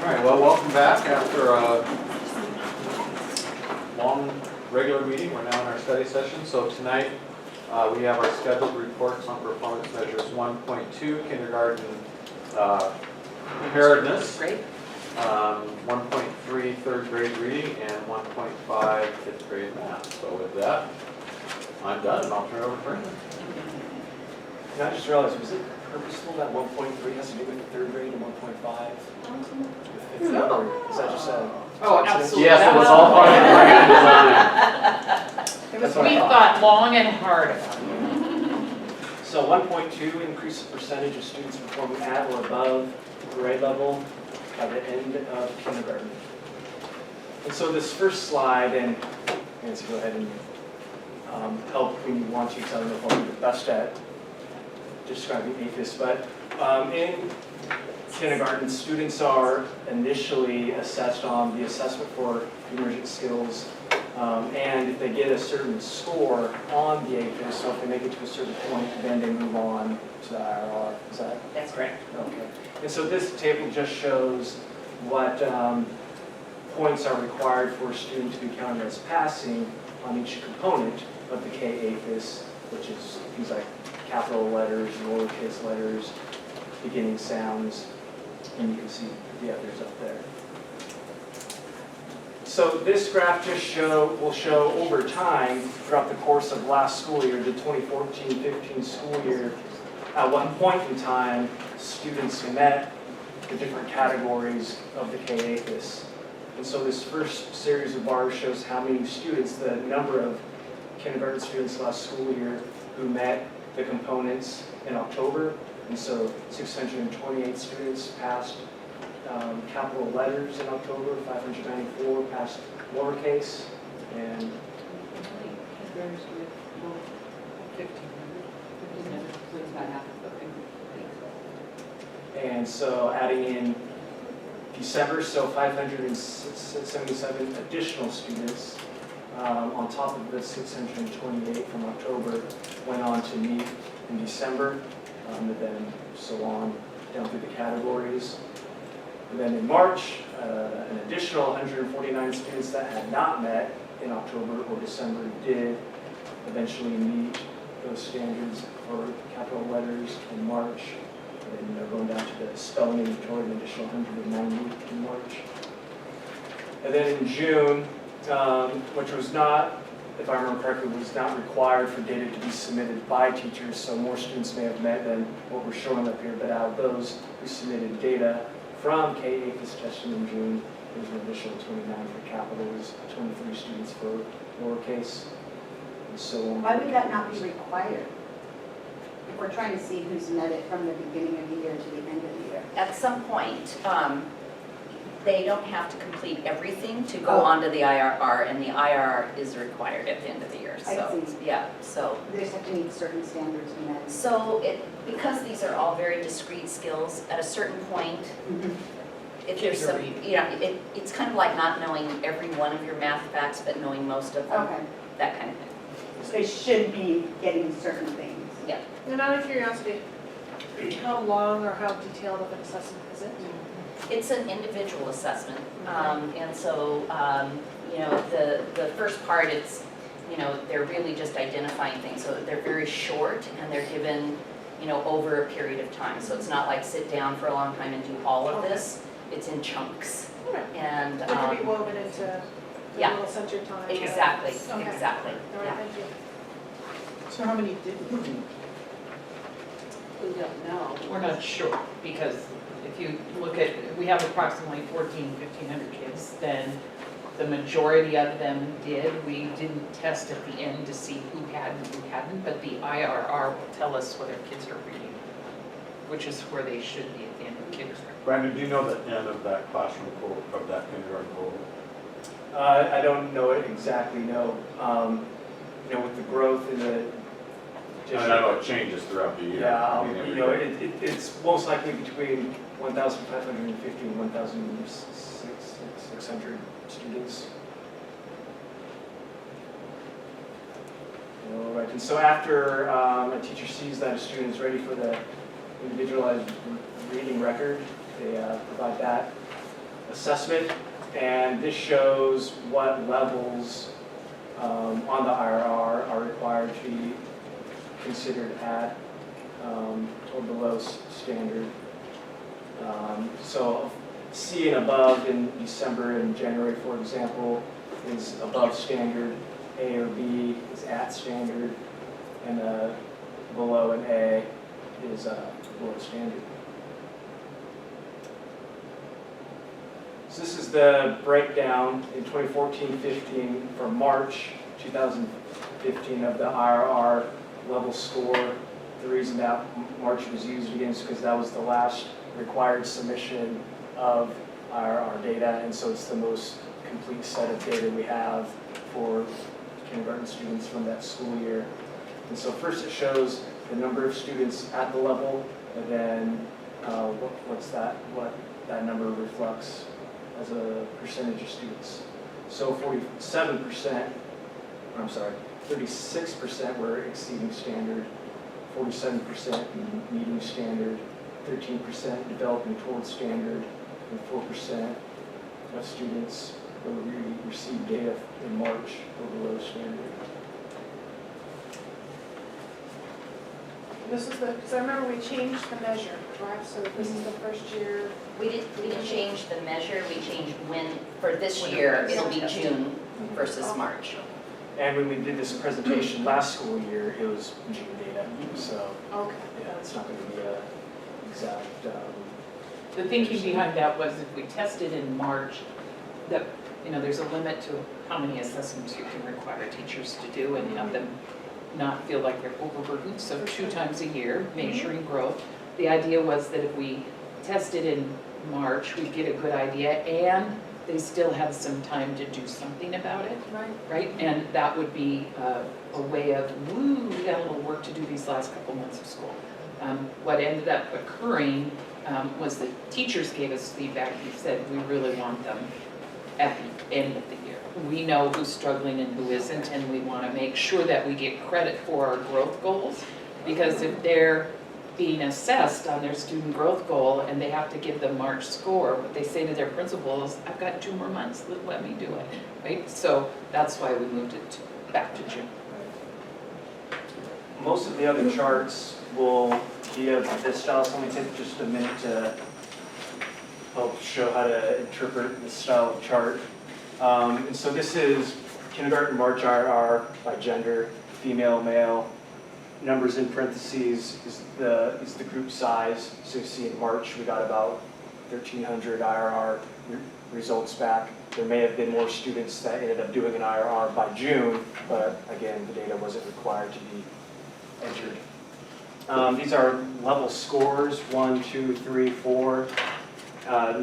All right, well, welcome back after a long regular meeting. We're now in our study session. So tonight we have our scheduled reports on performance measures 1.2, kindergarten preparedness, 1.3, third grade reading, and 1.5, fifth grade math. So with that, I'm done, and I'll turn it over to Brandon. I just realized, was it purposeful that 1.3 has to do with the third grade and 1.5? No. Is that just a... Oh, absolutely. Yes, it was all part of the grand design. We thought long and hard about it. So 1.2, increase the percentage of students performing at or above grade level by the end of kindergarten. And so this first slide, and Nancy, go ahead and help when you want to, because I don't know if I'll be the best at describing APHIS, but in kindergarten, students are initially assessed on the assessment for emergent skills, and if they get a certain score on the APHIS, so if they make it to a certain point, then they move on to the IRR. Is that? That's correct. Okay. And so this table just shows what points are required for a student to be counted as passing on each component of the K-APHIS, which is things like capital letters, lowercase letters, beginning sounds, and you can see the others up there. So this graph just will show over time, throughout the course of last school year, the 2014-15 school year, at what point in time students met the different categories of the K-APHIS. And so this first series of bars shows how many students, the number of kindergarten students last school year who met the components in October. And so 628 students passed capital letters in October, 594 passed lowercase, and so adding in December, so 577 additional students on top of the 628 from October went on to meet in December, and then so on down through the categories. And then in March, an additional 149 students that had not met in October or December did eventually meet those standards for capital letters in March. And then going down to the spelling inventory, an additional 190 in March. And then in June, which was not, if I remember correctly, was not required for data to be submitted by teachers, so more students may have met than what we're showing up here, but out of those who submitted data from K-APHIS testing in June, there's an additional 29 for capitals, 23 students for lowercase, and so on. Why would that not be required? If we're trying to see who's met it from the beginning of the year to the end of the year. At some point, they don't have to complete everything to go onto the IRR, and the IRR is required at the end of the year. I So, see. yeah, so. They just have to meet certain standards and then. So because these are all very discrete skills, at a certain point, if there's some, it's kind of like not knowing every one of your math facts, but knowing most of them, Okay. that kind of thing. So they should be getting certain things. Yeah. And out of curiosity, how long or how detailed of an assessment is it? It's an individual assessment, and so, the first part, it's, they're really just identifying things, so they're very short, and they're given, over a period of time, so it's not like sit down for a long time and do all of this, it's in chunks, Okay. and, It could be woven into the yeah. little center time. exactly, Okay. exactly, All yeah. right, thank you. So how many did we do? We don't know. We're not sure, because if you look at, we have approximately 1,500 kids, then the majority of them did. We didn't test at the end to see who had and who hadn't, but the IRR will tell us whether kids are reading, which is where they should be at the end of kindergarten. Brandon, do you know the end of that classroom goal, of that kindergarten goal? I don't know it exactly, no. With the growth in the I know it changes throughout the year. yeah, I mean, every day. it's most likely between 1,550 and 1,600 students. All right, and so after a teacher sees that a student is ready for the individualized reading record, they provide that assessment, and this shows what levels on the IRR are required to be considered at or below standard. So C and above in December and January, for example, is above standard. A or B is at standard, and below an A is below standard. So this is the breakdown in 2014-15 for March 2015 of the IRR level score. The reason that March was used again is because that was the last required submission of IRR data, and so it's the most complete set of data we have for kindergarten students from that school year. And so first it shows the number of students at the level, and then what that number reflects as a percentage of students. So 36% were exceeding standard, 47% meeting standard, 13% developing towards standard, and 4% of students who received data in March were below standard. This is because I remember we changed the measure, correct? So this is the first year. We didn't change the measure, we changed when, for this year, it'll be June versus March. And when we did this presentation last school year, it was June data, so Okay. yeah, it's not going to be an exact. The thinking behind that was if we tested in March, that, there's a limit to how many assessments you can require teachers to do and have them not feel like they're overburdened. So 2 times a year, measuring growth. The idea was that if we tested in March, we'd get a good idea, and they still have some time to do something about it, Right. right? And that would be a way of, woo, we got a little work to do these last couple months of school. What ended up occurring was the teachers gave us feedback. They said, we really want them at the end of the year. We know who's struggling and who isn't, and we want to make sure that we get credit for our growth goals, because if they're being assessed on their student growth goal and they have to give the March score, what they say to their principal is, I've got 2 more months, let me do it, right? So that's why we moved it back to June. Most of the other charts will be of this style, so let me take just a minute to help show how to interpret this style of chart. And so this is kindergarten March IRR by gender, female, male. Numbers in parentheses is the group size. So you see in March we got about 1,300 IRR results back. There may have been more students that ended up doing an IRR by June, but again, the data wasn't required to be entered. These are level scores, 1, 2, 3, 4.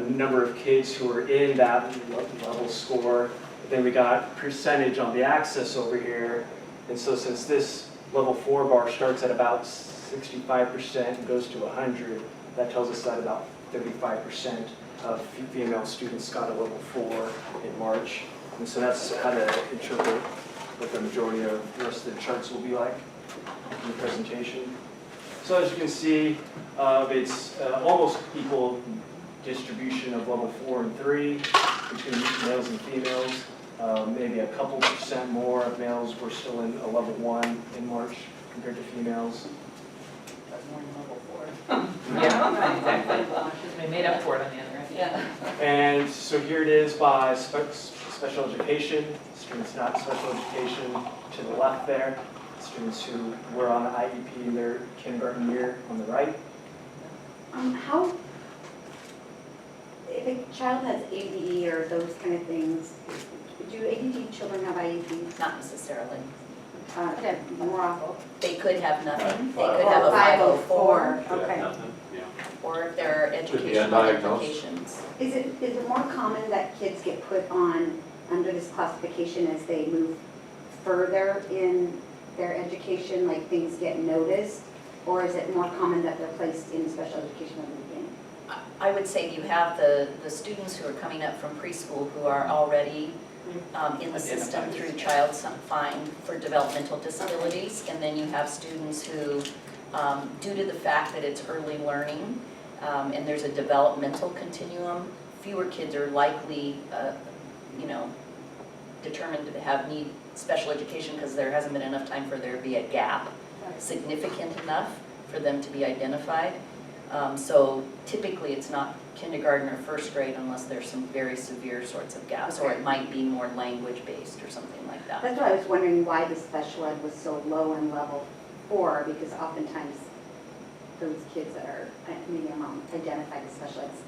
Number of kids who are in that level score. Then we got percentage on the axis over here. And so since this level 4 bar starts at about 65% and goes to 100, that tells us that about 35% of female students got a level 4 in March. And so that's how to interpret what the majority of the rest of the charts will be like in the presentation. So as you can see, it's almost equal distribution of level 4 and 3 between males and females. Maybe a couple % more of males were still in a level 1 in March compared to females. That's more than level 4. Yeah, exactly. They made up for it on the other end. Yeah. And so here it is by special education, students not special education to the left there, students who were on the IEP in their kindergarten year on the right. If a child has ADE or those kind of things, do ADD children have IEPs? Not necessarily. More awful. They could have nothing. They could have a 504, Okay. or if there are be educational undiagnosed. implications. Is it more common that kids get put on under this classification as they move further in their education, like things get noticed? Or is it more common that they're placed in special education at the beginning? I would say you have the students who are coming up from preschool who are already in the system through Child Find for developmental disabilities, and then you have students who, due to the fact that it's early learning, and there's a developmental continuum fewer kids are likely, you know, determined to need special education because there hasn't been enough time for there to be a gap significant enough for them to be identified. So typically it's not kindergarten or first grade unless there's some very severe sorts of gaps, or it might be more language-based or something like that. That's why I was wondering why the special ed was so low in level 4, because oftentimes those kids that are, maybe I'm wrong, identified as special eds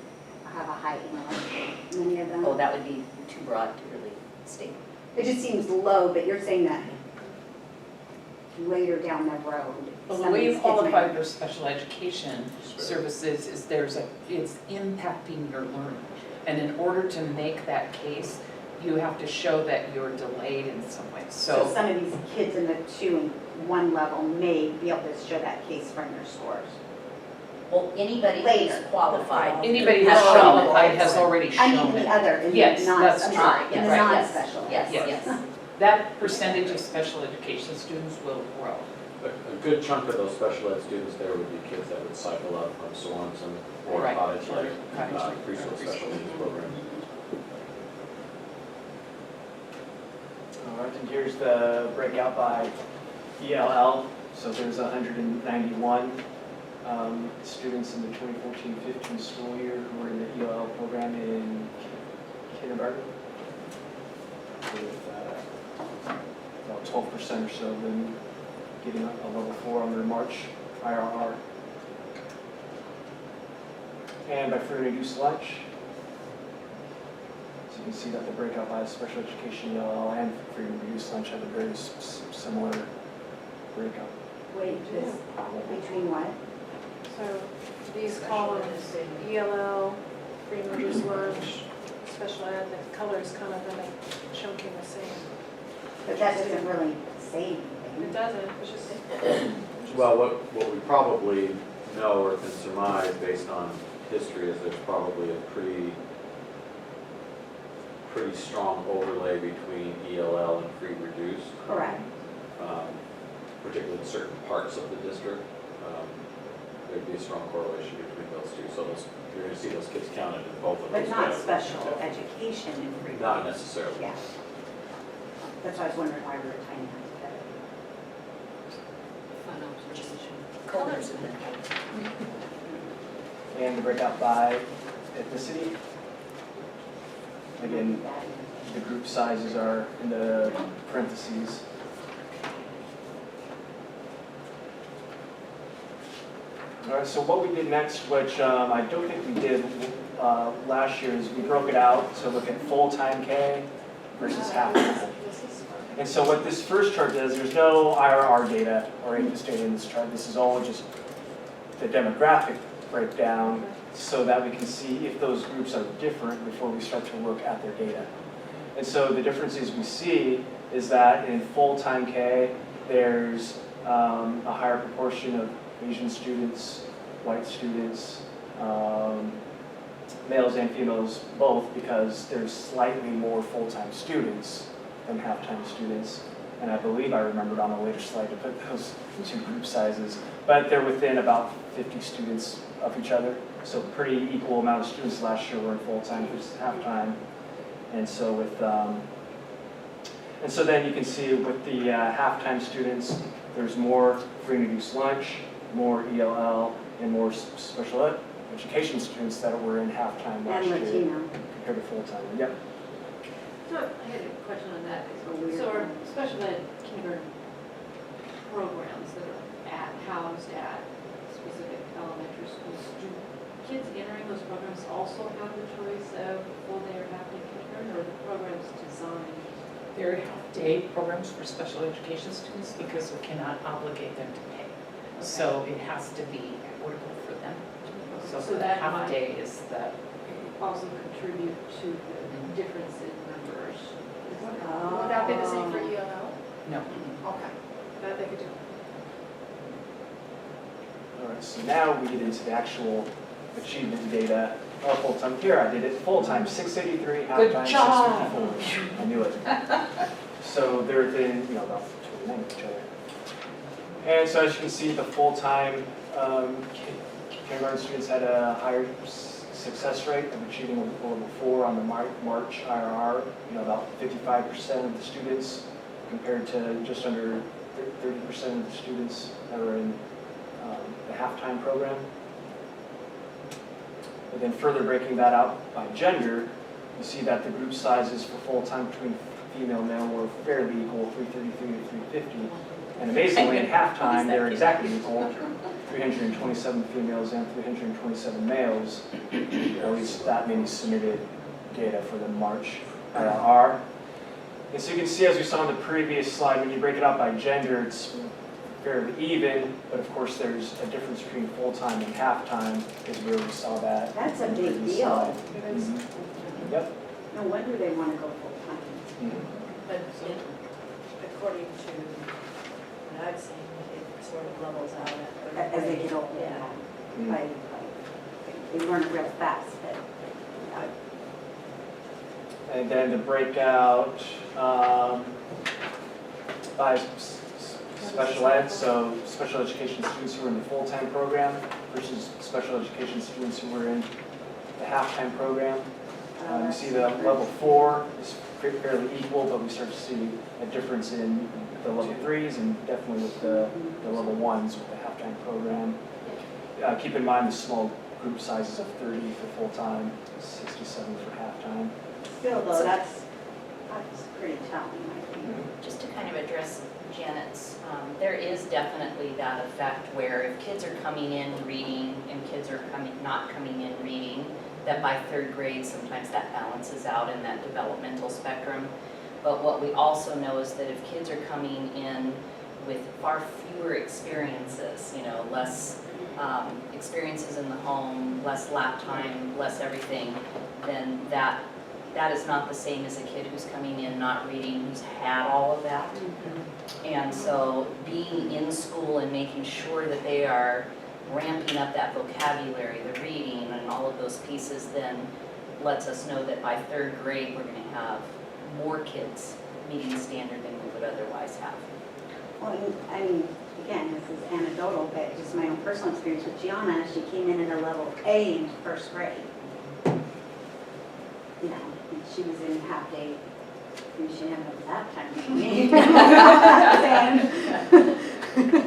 have a high intellectual, many of them. Oh, that would be too broad to really state. It just seems low, but you're saying that later down the road. Well, some the of way these you kids qualify might- your special education services is it's impacting your learning. And in order to make that case, you have to show that you're delayed in some way. So So some of these kids in the 2 and 1 level may be able to show that case from their scores. Well, anybody who's Later. qualified. anybody has who's shown qualified it. has already I shown mean, it. the other, in the Yes, non, that's I'm true. sorry, in the Yes, non-special. Yes, Yes. yes. That percentage of special education students will grow. A good chunk of those special ed students there would be kids that would cycle up from Swanson or Right. Cottage Lake, Cottage Lake. preschool special needs program. All right, and here's the breakout by ELL. So there's 191 students in the 2014-15 school year who were in the ELL program in kindergarten. With about 12% or so of them getting a level 4 on their March IRR. And by free and reduced lunch, so you can see that the breakout by special education ELL and free and reduced lunch have a very similar breakout. Wait, this, between what? So these columns, ELL, free and reduced lunch, special ed, the colors kind of really chunking the same. But that doesn't really say It anything. doesn't, it's just, Well, what we probably know or can surmise based on history is there's probably a pretty strong overlay between ELL and free reduced, Correct. particularly in certain parts of the district. There'd be a strong correlation between those two, so you're going to see those kids counted in both of those. But not categories. special education in free. Not necessarily. Yeah. That's why I was wondering why we were tying that together. Colors in it. And the breakout by ethnicity. Again, the group sizes are in the parentheses. All right, so what we did next, which I don't think we did last year, is we broke it out to look at full-time K versus half-time. And so what this first chart does, there's no IRR data or APHIS data in this chart. This is all just the demographic breakdown so that we can see if those groups are different before we start to look at their data. And so the differences we see is that in full-time K, there's a higher proportion of Asian students, white students, males and females both, because there's slightly more full-time students than half-time students. And I believe I remembered on a later slide to put those two group sizes, but they're within about 50 students of each other. So pretty equal amount of students last year were in full-time versus half-time. And so then you can see with the half-time students, there's more free and reduced lunch, more ELL, and more special education students that were in half-time last And year Latino. compared to full-time. Yep. So I had a question on that. A weird So our one. special ed kindergarten programs that are housed at specific elementary schools, do kids entering those programs also have the choice of full day or half day kindergarten, or are the programs designed? There are half-day programs for special education students because we cannot obligate them to pay. So it has to be equitable for them. So So the that half-day is the, Also contribute to the difference in numbers? would that be the same for ELL? no. Okay. That they could do. All right, so now we get into the actual achievement data. Oh, full-time, here I did it, full-time 683, half-time job. 654. I knew it. So they're within, about 29 of each other. And so as you can see, the full-time kindergarten students had a higher success rate of achieving a level 4 on the March IRR, about 55% of the students compared to just under 30% of the students that were in the halftime program. And then further breaking that out by gender, you see that the group sizes for full-time between female and male were fairly equal, 333 to 350. And amazingly, in halftime, they're exactly equal, 327 females and 327 males, at least that many submitted data for the March IRR. And so you can see, as we saw on the previous slide, when you break it out by gender, it's fairly even, but of course there's a difference between full-time and halftime, because we already saw that. That's a big deal. Mhm. Yep. No wonder they want to go full-time. Mhm. But according to what I've seen, it sort of levels out at third As they grade. get older. Yeah. They learn it real fast, but. And then to break out by special ed, so special education students who are in the full-time program versus special education students who were in the halftime program. You see the level 4 is fairly equal, but we start to see a difference in the level 3s and definitely with the level 1s with the halftime program. Keep in mind the small group sizes of 30 for full-time, 67 for halftime. Still though, that's pretty telling, I think. Just to kind of address Janet's, there is definitely that effect where if kids are coming in reading and kids are not coming in reading, that by third grade, sometimes that balances out in that developmental spectrum. But what we also know is that if kids are coming in with far fewer experiences, less experiences in the home, less lap time, less everything, then that is not the same as a kid who's coming in not reading, who's had all of that. And so being in school and making sure that they are ramping up that vocabulary, the reading and all of those pieces then lets us know that by third grade, we're going to have more kids meeting the standard than we would otherwise have. Well, I mean, again, this is anecdotal, but just my own personal experience with Gianna, she came in at a level A in first grade. And she was in half day, and she didn't have that time with me.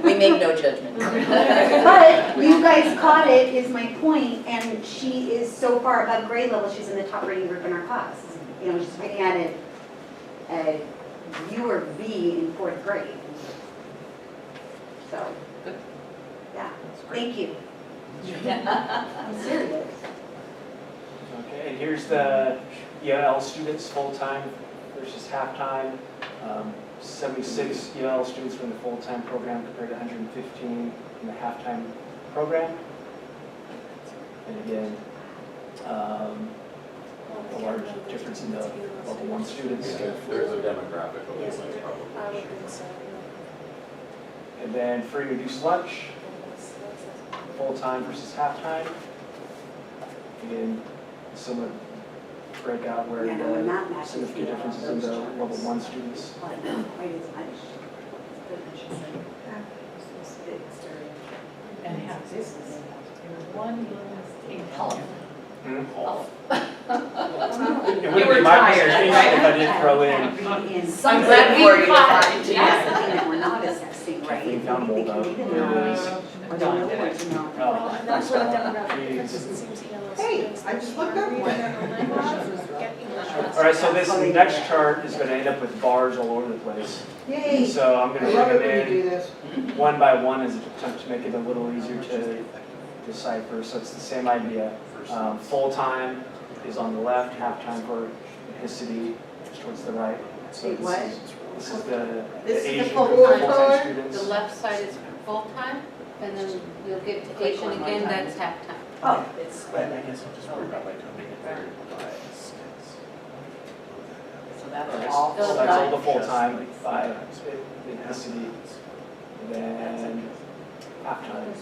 We make no judgment. But you guys caught it, is my point, and she is so far above grade level, she's in the top reading group in our class. She's getting at a U or V in fourth grade. So, Good. yeah, That's great. thank you. I'm serious. Okay, and here's the ELL students full-time versus halftime. 76 ELL students were in the full-time program compared to 115 in the halftime program. And again, a large difference in the level 1 students. There's a demographic of Yes, this I probably. would think so. And then free reduced lunch, full-time versus halftime. Again, similar breakout where Yeah, no, and that the matches significant the differences in the those level charts. 1 students. Well, not quite as much. And have this is one in color. Hmm? Oh. It You wouldn't were be my tired, presentation right? if I didn't throw in. In some I'm glad way, we caught it. that's the thing that we're not assessing, right? Kathleen found They mold can out. read it There it is. or they know it, you know. Oh, That's where the Jeez. demographic differences, it seems ELL Hey, students. I just looked up one. Get English. All right, so this next chart is going to end up with bars all over the place. Yay! So I'm going I to love bring it when them you in do this. one by one as an attempt to make it a little easier to decipher. So it's the same idea. Full-time is on the left, halftime for ethnicity is towards the right. So Wait, what? This is the This is the Asian full-time full-time part? students. The left side is full-time, and then you'll get to Asian again, that's half-time. Oh, It's But I guess I'll just worry about like coming in third bias. So that's Alright, all. So that's all the Just full-time like by full-time. ethnicity. And then halftime.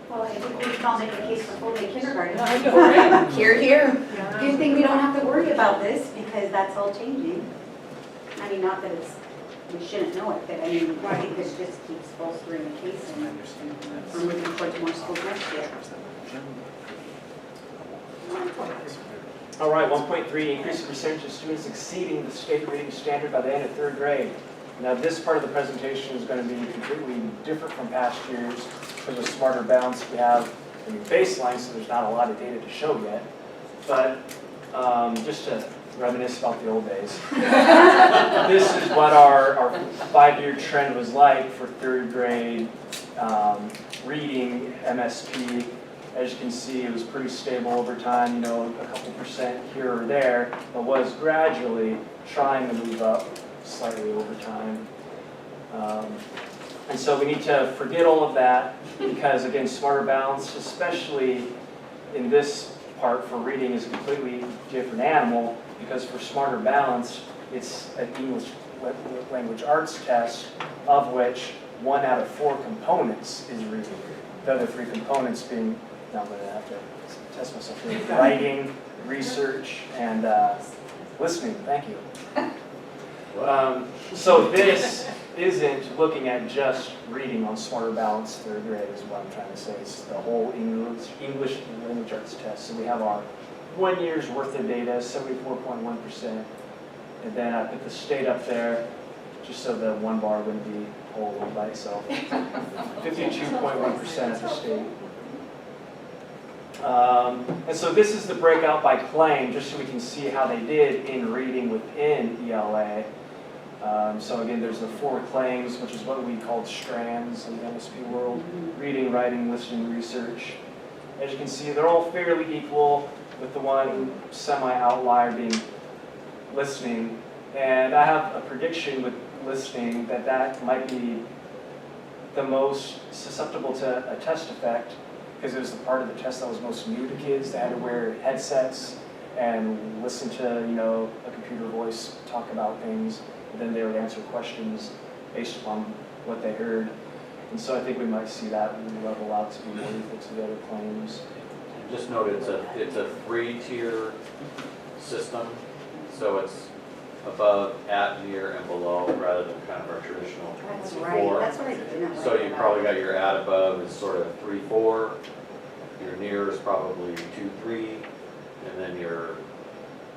well, I think we can all make a case for full day kindergarten. I know, right? Here, here. good thing we don't have to worry about this because that's all changing. I mean, not that it's, we shouldn't know it, but I mean, I think this just keeps bolstering the case I and understand that's. we're moving towards more schools next year. All right, 1.3, increase the percentage of students exceeding the state reading standard by the end of third grade. Now, this part of the presentation is going to be completely different from past years because with Smarter Balance, we have a new baseline, so there's not a lot of data to show yet. But just to reminisce about the old days, this is what our 5-year trend was like for third grade reading MSP. As you can see, it was pretty stable over time, you know, a couple percent here or there, but was gradually trying to move up slightly over time. And so we need to forget all of that because, again, Smarter Balance, especially in this part for reading, is a completely different animal because for Smarter Balance, it's an English language arts test of which 1 out of 4 components is reading. The other 3 components being, now I'm going to have to test myself here, writing, research, and listening. Thank you. So this isn't looking at just reading on Smarter Balance third grade is what I'm trying to say. It's the whole English language arts test. So we have our 1 year's worth of data, 74.1%. And then I put the state up there just so the one bar wouldn't be all by itself. 52.1% at the state. And so this is the breakout by claim, just so we can see how they did in reading within ELA. So again, there's the 4 claims, which is what we called strands in the MSP world: reading, writing, listening, research. As you can see, they're all fairly equal, with the one semi-outlier being listening. And I have a prediction with listening that might be the most susceptible to a test effect, because it was the part of the test that was most new to kids. They had to wear headsets and listen to, you know, a computer voice talk about things, and then they would answer questions based upon what they heard. And so I think we might see that level out to be more equal to the other claims. Just note it's a 3-tier system, so it's above, at, near, and below, rather than kind of our traditional That's 4. right, that's what I didn't like. So you about probably it. got your at above is sort of 3-4, your near is probably 2-3, and then your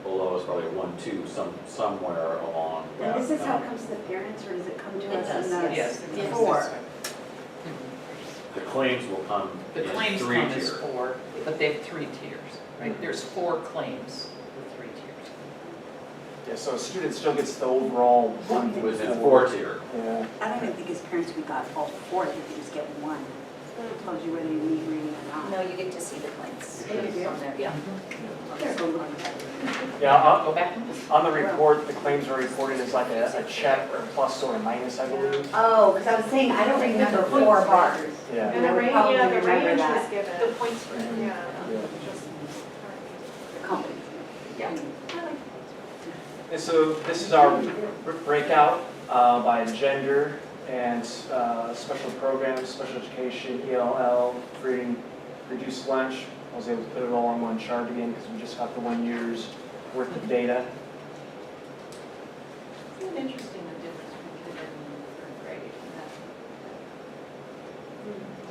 below is probably 1-2, somewhere along that. And this is how it comes to the parents, or does it come to It us in does, the? Yes. Yes. 4. The claims will come The in claims 3 come as tier. 4, but they have 3 tiers, right? There's 4 claims with 3 tiers. Yeah, so a student still gets the overall 1 It through was in 4. 4 tier. Yeah. I don't even think as parents we got all 4, I think we just get 1. It tells you whether you need reading or not. No, you get to see the claims Oh, you do? on there, yeah. There, go look at that. Yeah, Go back. on the report, the claims are reported as like a check or a plus or a minus, I believe. Oh, because I was saying, I don't remember 4 bars. Yeah. And the I would range, probably yeah, the remember range that. was given. The points were in. Yeah. Yeah. Just- The company. Yeah. And so this is our breakout by gender and special programs, special education, ELL, reading, reduced lunch. I was able to put it all on one chart again because we just got the 1 year's worth of data. Isn't it interesting the difference between kindergarten and third grade?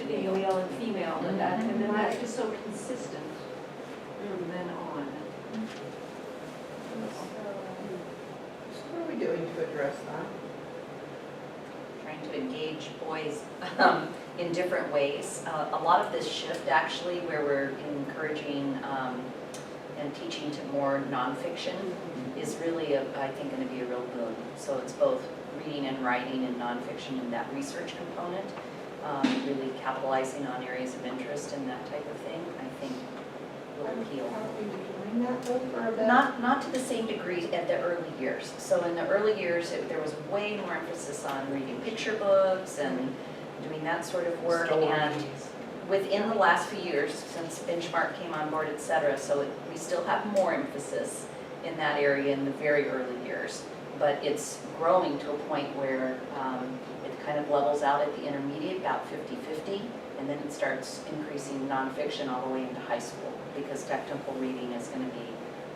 And that the male and female, and then that's just so consistent from then on. So what are we doing to address that? Trying to engage boys in different ways. A lot of this shift actually where we're encouraging and teaching to more nonfiction is really, I think, going to be a real boon. So it's both reading and writing and nonfiction and that research component, really capitalizing on areas of interest and that type of thing, I think will appeal. Are we doing that though for a bit? Not to the same degree at the early years. So in the early years, there was way more emphasis on reading picture books and doing that sort of work. And within the last few years, since Benchmark came on board, et cetera, so we still have more emphasis in that area in the very early years. But it's growing to a point where it kind of levels out at the intermediate, about 50-50, and then it starts increasing nonfiction all the way into high school, because technical reading is going to be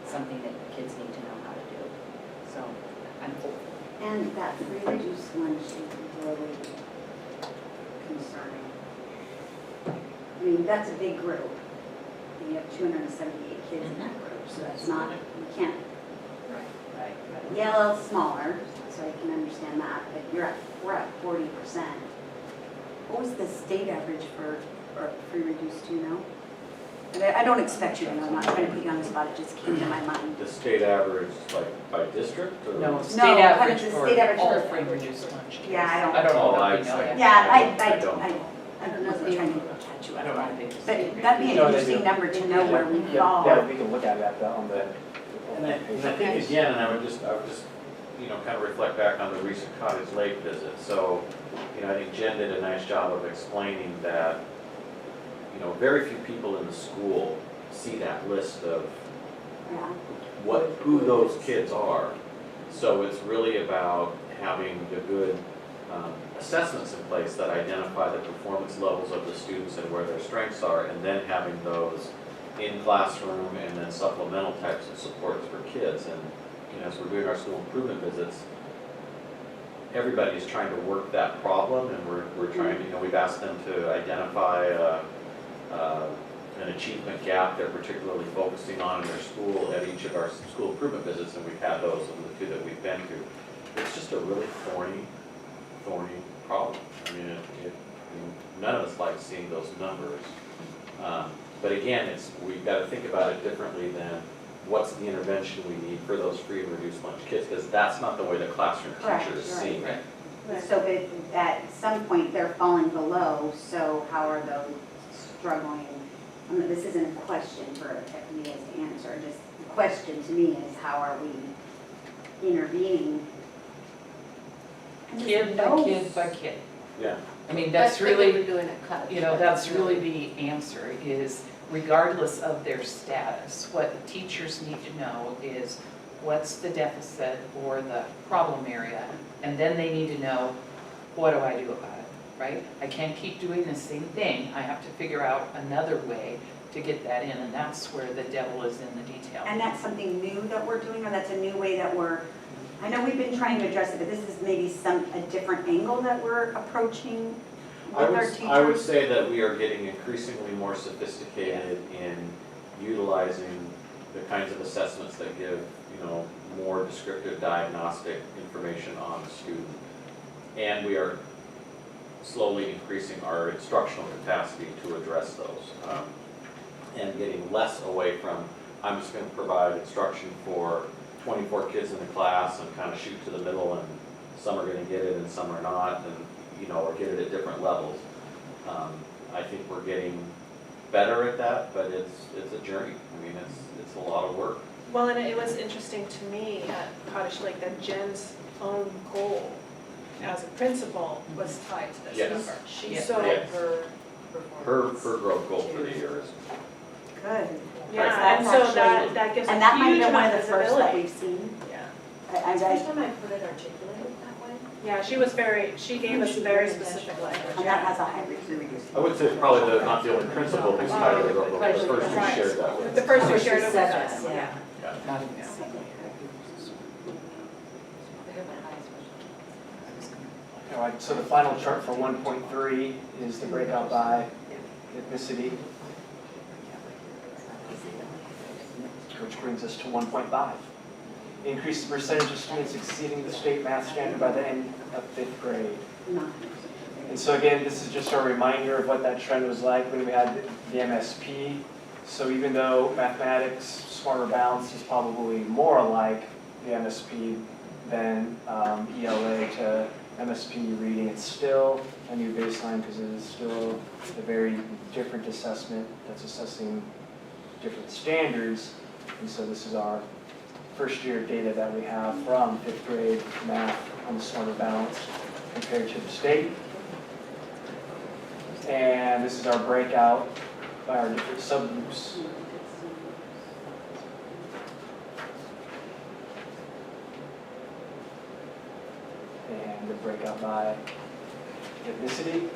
something that kids need to know how to do. So I'm hopeful. And that free reduced lunch is really concerning. I mean, that's a big group. And you have 278 kids in that group, so that's not, you can't. Right. Yellow's smaller, so I can understand that, but we're at 40%. What was the state average for free reduced, do you know? And I don't expect you to know, I'm not trying to put you on the spot, it just came to my mind. The state average, like by district or? No, state kind of average the for state average all for- free reduced lunch. Yeah, I don't- I don't know, Oh, nobody know yet. Yeah, I don't know. I don't know if I'm trying to catch you I up don't know on if they it. just. But that'd be an No, they interesting do. number to know where we Yeah, fall. yeah, we can look at it on the. And I think again, and I would just, kind of reflect back on the recent Cottage Lake visit. So, I think Jen did a nice job of explaining that, very few people in the school see that list of Yeah. who those kids are. So it's really about having the good assessments in place that identify the performance levels of the students and where their strengths are, and then having those in classroom and then supplemental types of supports for kids. And as we're doing our school improvement visits, everybody's trying to work that problem, and we're trying to, we've asked them to identify an achievement gap they're particularly focusing on in their school at each of our school improvement visits, and we've had those in the two that we've been to. It's just a really thorny problem. I mean, none of us like seeing those numbers. But again, we've got to think about it differently than what's the intervention we need for those free and reduced lunch kids, because that's not the way the classroom Correct, teacher is you're right. seeing it. So but at some point, they're falling below, so how are those struggling? I mean, this isn't a question for me as to answer, just the question to me is how are we intervening? And there's Kid by no- kid by kid. Yeah. I mean, that's like really, we're doing at Cottage. that's really the answer is regardless of their status, what the teachers need to know is what's the deficit or the problem area, and then they need to know, what do I do about it, right? I can't keep doing the same thing, I have to figure out another way to get that in, and that's where the devil is in the detail. And that's something new that we're doing, or that's a new way that I know we've been trying to address it, but this is maybe a different angle that we're approaching with our teachers? I would say that we are getting increasingly more sophisticated in utilizing the kinds of assessments that give, more descriptive diagnostic information on the student. And we are slowly increasing our instructional capacity to address those. And getting less away from, I'm just going to provide instruction for 24 kids in the class and kind of shoot to the middle, and some are going to get it and some are not, and or get it at different levels. I think we're getting better at that, but it's a journey. I mean, it's a lot of work. Well, and it was interesting to me at Cottage Lake that Jen's own goal as a principal was tied to this Yes. number. She Yeah. saw Yes. her Her performance. growth goal for the year is Good. Yeah, That's and so actually- that gives a And that might huge have been one amount of of the first that visibility. we've seen. Yeah, It's the first time I've heard it articulated that way. yeah, she gave us very specific language. And that has a high reduced. I would say probably not the only principal who's tied to the growth goal, but the first who shared that with The us. first we shared it with said us, that, yeah. Yeah. Not even- So the final chart for 1.3 is the breakout by ethnicity, which brings us to 1.5. Increase the percentage of students exceeding the state math standard by the end of 5th grade. And so again, this is just a reminder of what that trend was like when we had the MSP. So even though mathematics, smarter balanced is probably more like the MSP than ELA to MSP reading, it's still a new baseline because it is still a very different assessment that's assessing different standards. And so this is our first year data that we have from 5th grade math on the smarter balanced compared to the state. And this is our breakout by our different subgroups. And the breakout by ethnicity.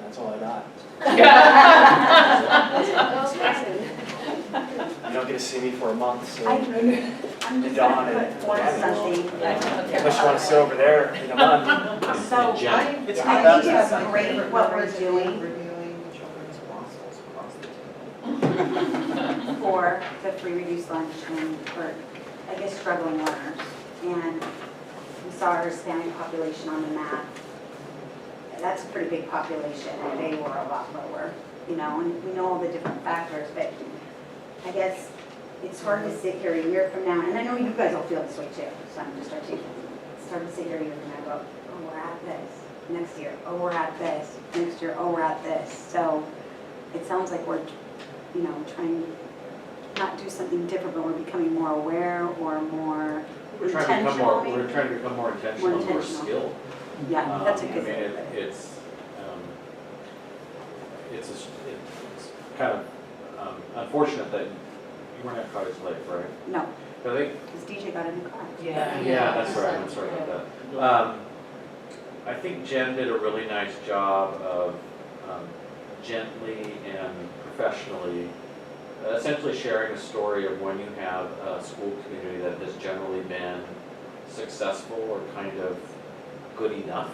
That's all I got. me for a month, so. I'm just Dawn gonna and- put forth something. Unless you want to sit over there in a month. So And Jen, I It's think not that it's great what we're doing Reviewing children's waffles across the table. for the free reduced lunch and for, I guess, struggling learners. And we saw our Hispanic population on the map. That's a pretty big population, and they were a lot lower, you know, and we know all the different factors, but I guess it's hard to sit here a year from now, and I know you guys all feel this way too, so I'm just articulating. It's hard to sit here a year from now and go, oh, we're at this. Next year, oh, we're at this. Next year, oh, we're at this. So it sounds like we're, you know, trying to not do something different, but we're becoming more aware or more we're trying to become more, intentional, we're trying to become more intentional and more intentional. skilled. Yeah, that's a I good mean, way to put it. it's kind of unfortunate that you weren't at Cottage Lake, right? No, I think, because DJ got a new car. yeah, that's right, I'm sorry about that. I think Jen did a really nice job of gently and professionally essentially sharing a story of when you have a school community that has generally been successful or kind of good enough.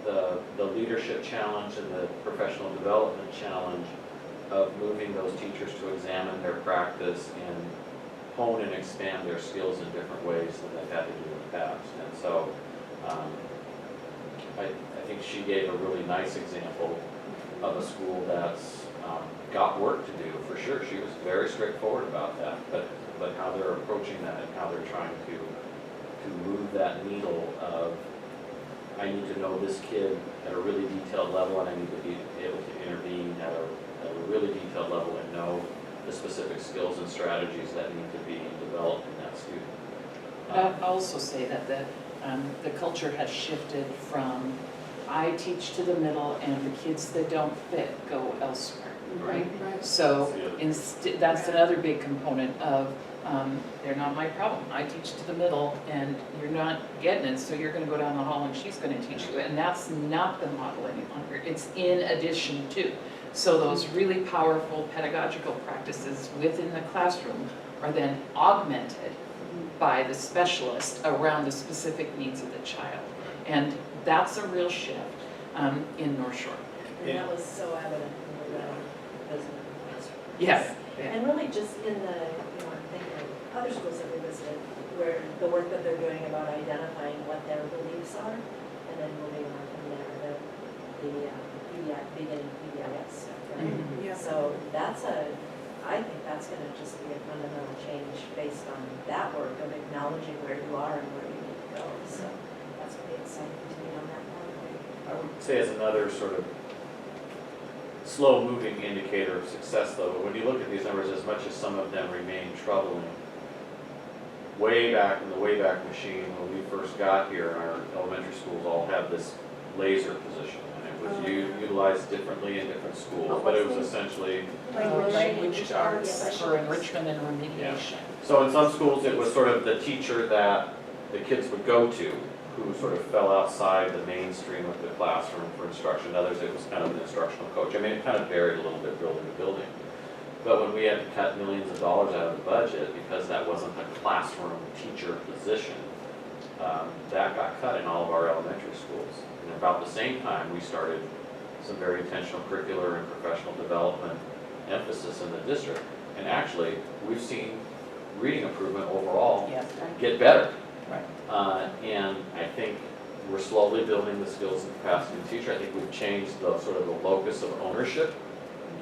The leadership challenge and the professional development challenge of moving those teachers to examine their practice and hone and expand their skills in different ways than they've had to do in the past. And so I think she gave a really nice example of a school that's got work to do, for sure. She was very straightforward about that, but how they're approaching that and how they're trying to move that needle of, I need to know this kid at a really detailed level, and I need to be able to intervene at a really detailed level and know the specific skills and strategies that need to be developed in that student. I'll also say that the culture has shifted from, I teach to the middle and the kids that don't fit go elsewhere, right? So that's another big component of, they're not my problem. I teach to the middle and you're not getting it, so you're gonna go down the hall and she's gonna teach you. And that's not the model any longer. It's in addition to. So those really powerful pedagogical practices within the classroom are then augmented by the specialist around the specific needs of the child. And that's a real shift in North Shore. And that was so evident when we were visiting the classroom. Yes. And really just in the, you know, I'm thinking of other schools that we visited, where the work that they're doing about identifying what their beliefs are, and then moving on from there, beginning PBIS stuff, right? Yeah. So that's I think that's gonna just be a fundamental change based on that work of acknowledging where you are and where you need to go. So that's pretty exciting to me on that part. I would say as another sort of slow-moving indicator of success, though, when you look at these numbers, as much as some of them remain troubling, way back in the Wayback Machine, when we first got here, our elementary schools all had this laser position, and it was utilized differently in different schools, but it was essentially, Language arts for enrichment and remediation. so in some schools, it was sort of the teacher that the kids would go to, who sort of fell outside the mainstream of the classroom for instruction. Others, it was kind of an instructional coach. I mean, it kind of varied a little bit building to building. But when we had to cut millions of dollars out of the budget because that wasn't a classroom teacher position, that got cut in all of our elementary schools. And about the same time, we started some very intentional curricular and professional development emphasis in the district. And actually, we've seen reading improvement overall Yes. get better. Right. And I think we're slowly building the skills and capacity of the teacher. I think we've changed the sort of the locus of ownership,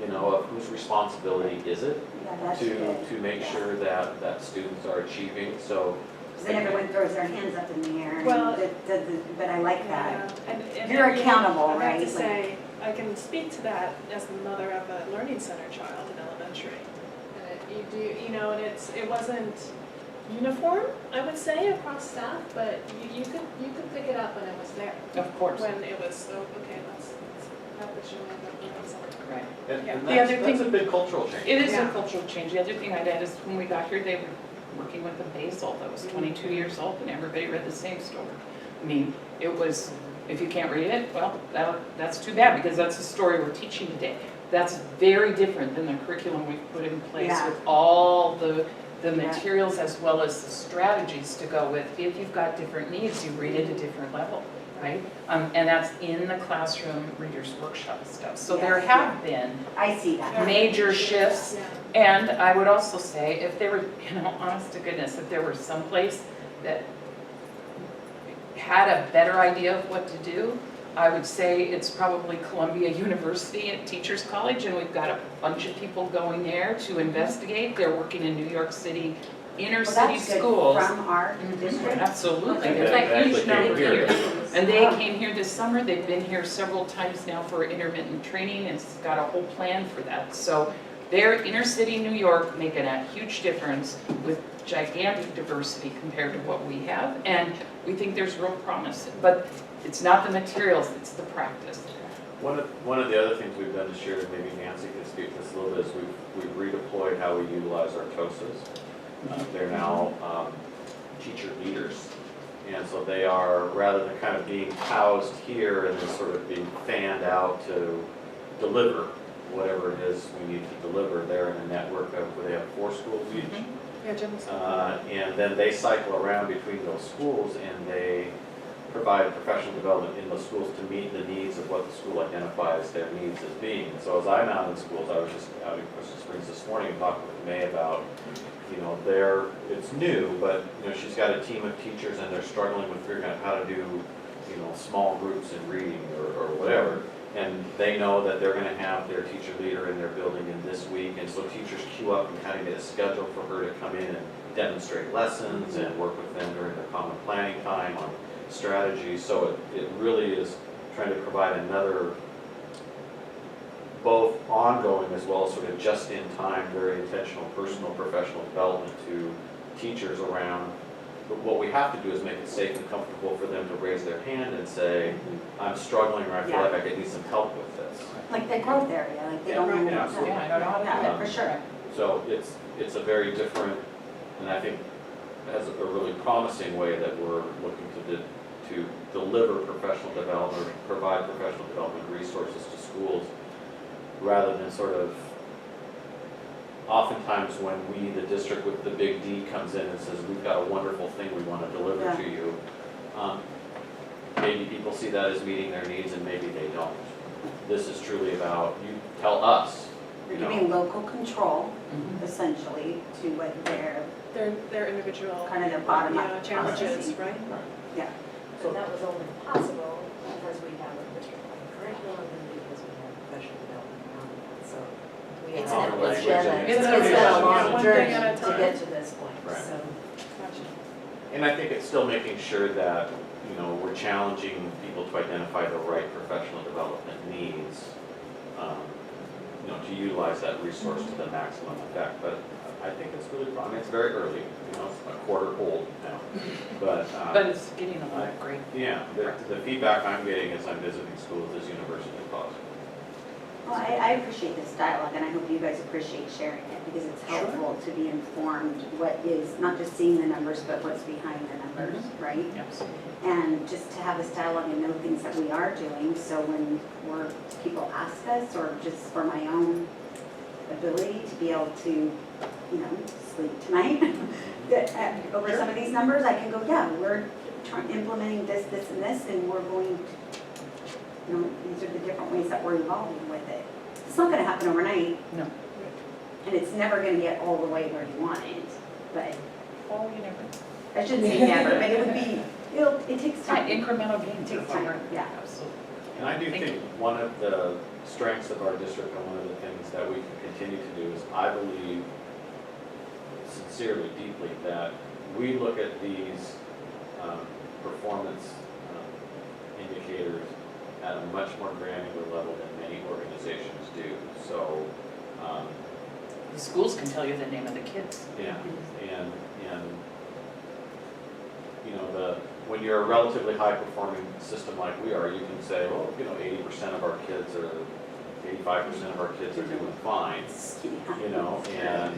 you know, of whose responsibility is it Yeah, that's good. to make sure that students are achieving. So Because then everyone throws their hands up in the air, and Well- but I like that. And You're you know, accountable, I right? have to Like- say, I can speak to that as the mother of a learning center child in elementary. You do, you know, and it wasn't uniform, I would say, across staff, but you could pick it up when it was there. Of course. When it was, oh, okay, let's have this young man go learning center. Right. and Yeah. and The that's other a thing- big cultural change. It is a Yeah. cultural change. The other thing I'd add is when we got here, they were working with a Basil that was 22 years old and everybody read the same story. I mean, it was, if you can't read it, well, that's too bad because that's the story we're teaching today. That's very different than the curriculum we've put in place Yeah. with all the Yeah. materials as well as the strategies to go with. If you've got different needs, you read at a different level, right? And that's in the classroom readers workshop stuff. So there Yes, have been I see that. major shifts. Yeah. And I would also say, if there were, honest to goodness, if there were some place that had a better idea of what to do, I would say it's probably Columbia University at Teachers College, and we've got a bunch of people going there to investigate. They're working in New York City, inner Well, city that's good. schools. From our district? Absolutely, And there's they a huge actually number came here. here. And they came here this summer, they've been here several times now for intermittent training, and it's got a whole plan for that. So they're inner city New York, making a huge difference with gigantic diversity compared to what we have, and we think there's real promise. But it's not the materials, it's the practice. One of the other things we've done this year, and maybe Nancy can speak to this a little bit, is we've redeployed how we utilize our TOSAs. They're now teacher leaders. And so they are, rather than kind of being housed here and then sort of being fanned out to deliver whatever it is we need to deliver, they're in a network of, where they have 4 schools each. Yeah, Jim was. And then they cycle around between those schools and they provide professional development in those schools to meet the needs of what the school identifies their needs as being. And so as I'm out in schools, I was just out in Crystal Springs this morning and talking with May about, it's new, but, she's got a team of teachers and they're struggling with figuring out how to do, small groups in reading or whatever. And they know that they're gonna have their teacher leader in their building in this week, and so teachers queue up and kind of get a schedule for her to come in and demonstrate lessons and work with them during their common planning time on strategies. So it really is trying to provide another, both ongoing as well as sort of just in time, very intentional personal professional development to teachers around. But what we have to do is make it safe and comfortable for them to raise their hand and say, I'm struggling, or I feel like I need some help with this. Like the growth area, like they don't know. Yeah. Yeah, I don't know how to do Yeah, that. for sure. So it's a very different, and I think has a really promising way that we're looking to deliver professional development, or provide professional development resources to schools, rather than sort of, oftentimes when we, the district with the big D, comes in and says, we've got a wonderful thing we want to deliver to you, maybe people see that as meeting their needs and maybe they don't. This is truly about, you tell us, You're giving local control, essentially, to what Their individual. kind of their bottom up Challenges, processing. right? Yeah. So that was only possible because we have a district-wide curriculum and because we have professional development around that, so. It's an It's language been and it's it's been a evolution. long One journey thing at a to time. get to this point, Right. so. Gotcha. And I think it's still making sure that, we're challenging people to identify the right professional development needs, to utilize that resource to the maximum effect. But I think it's really, it's very early, it's a quarter old now. But, But it's getting a lot of great. yeah, the feedback I'm getting as I'm visiting schools is universally positive. Well, I appreciate this dialogue, and I hope you guys appreciate sharing it, because it's helpful to be informed what is, not just seeing the numbers, but what's behind the numbers, right? Absolutely. And just to have this dialogue and know things that we are doing, so when people ask us, or just for my own ability to be able to, sleep tonight, over some of these numbers, I can go, yeah, we're implementing this, this, and this, and we're going to, these are the different ways that we're evolving with it. It's not gonna happen overnight. No. And it's never gonna get all the way where you want it, but Oh, you never. I shouldn't say never, but it would be, it takes time. Incremental gains. Takes time, yeah. Absolutely. And I do Thank think one of the strengths of our district and one of the things that we can continue to do is, I believe sincerely, deeply, that we look at these performance indicators at a much more granular level than many organizations do. So, The schools can tell you the name of the kids. yeah, and when you're a relatively high-performing system like we are, you can say, well, 80% of our kids or 85% of our kids are doing fine, and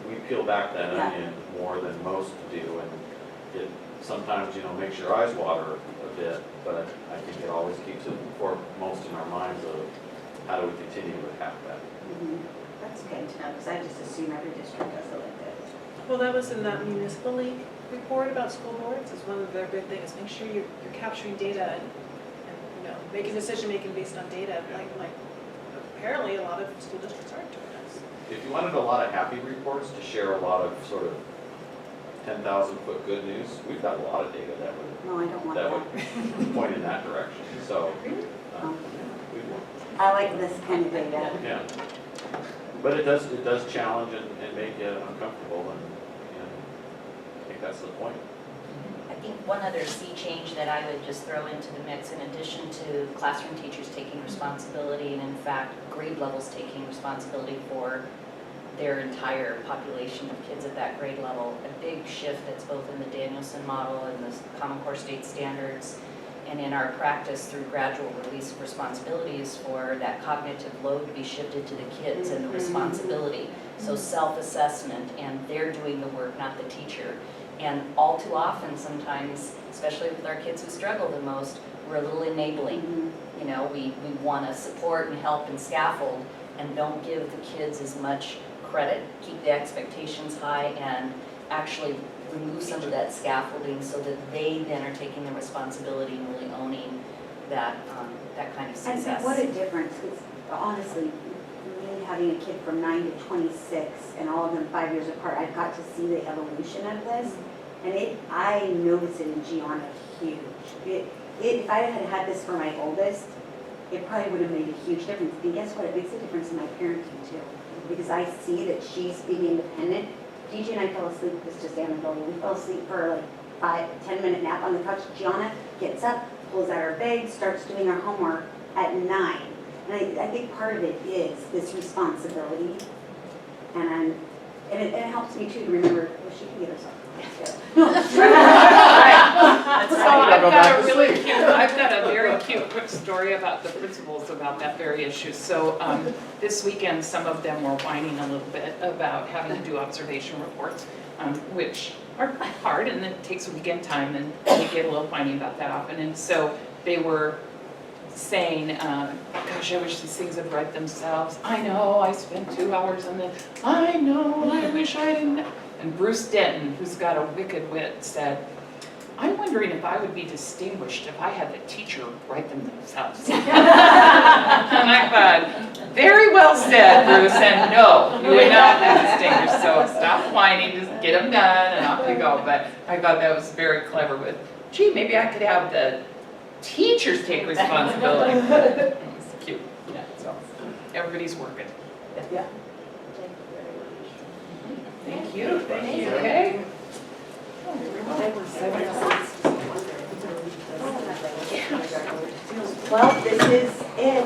we peel back that Yeah. onion more than most do, and it sometimes, makes your eyes water a bit, but I think it always keeps it foremost in our minds of how do we continue with half that? That's good to know, because I just assume every district does it like this. Well, that was in that municipal league report about school boards, is one of their big things, make sure you're capturing data and, you know, making decision-making based on data, like apparently a lot of school districts aren't doing this. If you wanted a lot of happy reports to share a lot of sort of 10,000-foot good news, we've got a lot of data that would No, I don't want that that. would point in that direction, so. Oh. We will. I like this kind of data. Yeah. But it does challenge and make you uncomfortable, and I think that's the point. I think one other sea change that I would just throw into the mix, in addition to classroom teachers taking responsibility, and in fact, grade levels taking responsibility for their entire population of kids at that grade level, a big shift that's both in the Danielson model and the Common Core State Standards, and in our practice through gradual release of responsibilities for that cognitive load to be shifted to the kids and the responsibility. So self-assessment, and they're doing the work, not the teacher. And all too often, sometimes, especially with our kids who struggle the most, we're a little enabling. You know, we want to support and help and scaffold, and don't give the kids as much credit, keep the expectations high, and actually remove some of that scaffolding so that they then are taking the responsibility and really owning that, that kind of success. And what a difference, because honestly, me having a kid from 9 to 26 and all of them 5 years apart, I've got to see the evolution of this. And I notice it in Gianna huge. If I had had this for my oldest, it probably would have made a huge difference. And guess what? It makes a difference in my parenting too. Because I see that she's being independent. DJ and I fell asleep, this just anecdotal, we fell asleep for like 5-10 minute nap on the couch. Gianna gets up, pulls out her bag, starts doing her homework at 9. And I think part of it is this responsibility. And it helps me too to remember, well, she can get herself. So I've got a very cute quick story about the principals about that very issue. So this weekend, some of them were whining a little bit about having to do observation reports, which are hard, and it takes a weekend time, and they get a little whiny about that often. And so they were saying, gosh, I wish these things would write themselves. I know, I spent 2 hours on this. I know, I wish I didn't. And Bruce Denton, who's got a wicked wit, said, I'm wondering if I would be distinguished if I had the teacher write them themselves. And I thought, very well said, Bruce, and no, you would not be distinguished, so stop whining, just get them done, and off you go. But I thought that was very clever with, gee, maybe I could have the teachers take responsibility. It was cute, yeah, so everybody's working. Yeah. Thank you, thank you, okay. Well, this is it.